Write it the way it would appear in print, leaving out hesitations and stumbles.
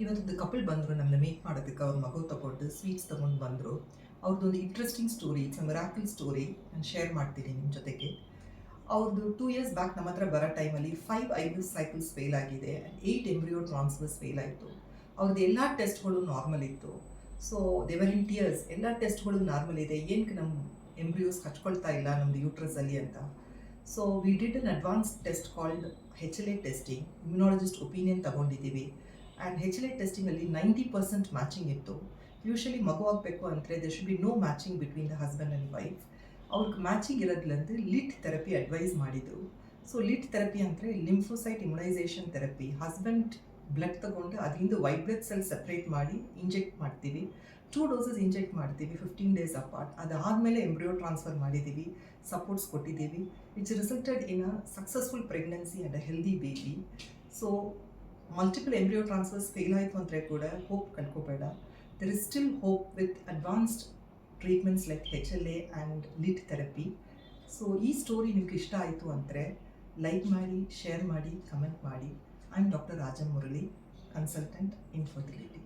ಇವತ್ತೊಂದು ಕಪಲ್ ಬಂದರು ನಮ್ಮನ್ನ ಮೀಟ್ ಮಾಡೋದಕ್ಕೆ. ಅವ್ರ ಮಗು ತಗೊಂಡು ಸ್ವೀಟ್ಸ್ ತೊಗೊಂಡು ಬಂದರು. ಅವ್ರದ್ದೊಂದು interesting story, it's a miracle story. ನಾನು ಶೇರ್ ಮಾಡ್ತೀನಿ ನಿಮ್ಮ ಜೊತೆಗೆ. ಅವ್ರದ್ದು 2 ಇಯರ್ಸ್ ಬ್ಯಾಕ್ ನಮ್ಮ ಹತ್ರ ಬರೋ ಟೈಮಲ್ಲಿ 5 ಐವಿಎಫ್ ಸೈಕಲ್ಸ್ ಫೇಲ್ ಆಗಿದೆ, 8 ಎಂಬ್ರಿಯೋ ಟ್ರಾನ್ಸ್ಫರ್ಸ್ ಫೇಲ್ ಆಯಿತು. ಅವ್ರದ್ದು ಎಲ್ಲ ಟೆಸ್ಟ್ಗಳು ನಾರ್ಮಲ್ ಇತ್ತು. ಸೊ ದೇವರ್ ಇನ್ ಟಿಯರ್ಸ್, ಎಲ್ಲ ಟೆಸ್ಟ್ಗಳು ನಾರ್ಮಲ್ ಇದೆ, ಏನಕ್ಕೆ ನಮ್ಮ ಎಂಬ್ರಿಯೋಸ್ ಹಚ್ಕೊಳ್ತಾ ಇಲ್ಲ ನಮ್ಮದು ಯೂಟ್ರಸಲ್ಲಿ ಅಂತ. So we did an advance test called HLA testing. Immunologist opinion ತಗೊಂಡಿದ್ದೀವಿ. ಆ್ಯಂಡ್ HLA ಟೆಸ್ಟಿಂಗಲ್ಲಿ 90% ಮ್ಯಾಚಿಂಗ್ ಇತ್ತು. ಯೂಶಲಿ ಮಗು ಆಗಬೇಕು ಅಂದರೆ there should be no matching between the husband and wife. ಅವ್ರಿಗೆ ಮ್ಯಾಚಿಂಗ್ ಇರೋದ್ಲಂದು ಲಿಟ್ ಥೆರಪಿ ಅಡ್ವೈಸ್ ಮಾಡಿದರು. ಸೊ ಲಿಟ್ ಥೆರಪಿ ಅಂದರೆ lymphocyte immunisation therapy. Husband blood ತಗೊಂಡು ಅದರಿಂದ ವೈಟ್ ಬ್ಲಡ್ ಸೆಲ್ ಸಪ್ರೇಟ್ ಮಾಡಿ ಇಂಜೆಕ್ಟ್ ಮಾಡ್ತೀವಿ. 2 ಡೋಸಸ್ ಇಂಜೆಕ್ಟ್ ಮಾಡ್ತೀವಿ 15 ಡೇಸ್ ಅಪಾರ್ಟ್. ಅದಾದಮೇಲೆ ಎಂಬ್ರಿಯೋ ಟ್ರಾನ್ಸ್ಫರ್ ಮಾಡಿದ್ದೀವಿ, ಸಪೋರ್ಟ್ಸ್ ಕೊಟ್ಟಿದ್ದೀವಿ, which resulted in a successful pregnancy and a healthy baby. So multiple embryo transfers fail ಆಯಿತು ಅಂದರೆ ಕೂಡ ಹೋಪ್ ಕಳ್ಕೋಬೇಡ. There is still hope with advanced treatments like HLA and LIT therapy. So ಈ story ನಿಮ್ಗೆ ಇಷ್ಟ ಆಯಿತು ಅಂದರೆ ಲೈಕ್ ಮಾಡಿ, ಶೇರ್ ಮಾಡಿ, ಕಮೆಂಟ್ ಮಾಡಿ. I am doctor Raja Murali, consultant in fertility.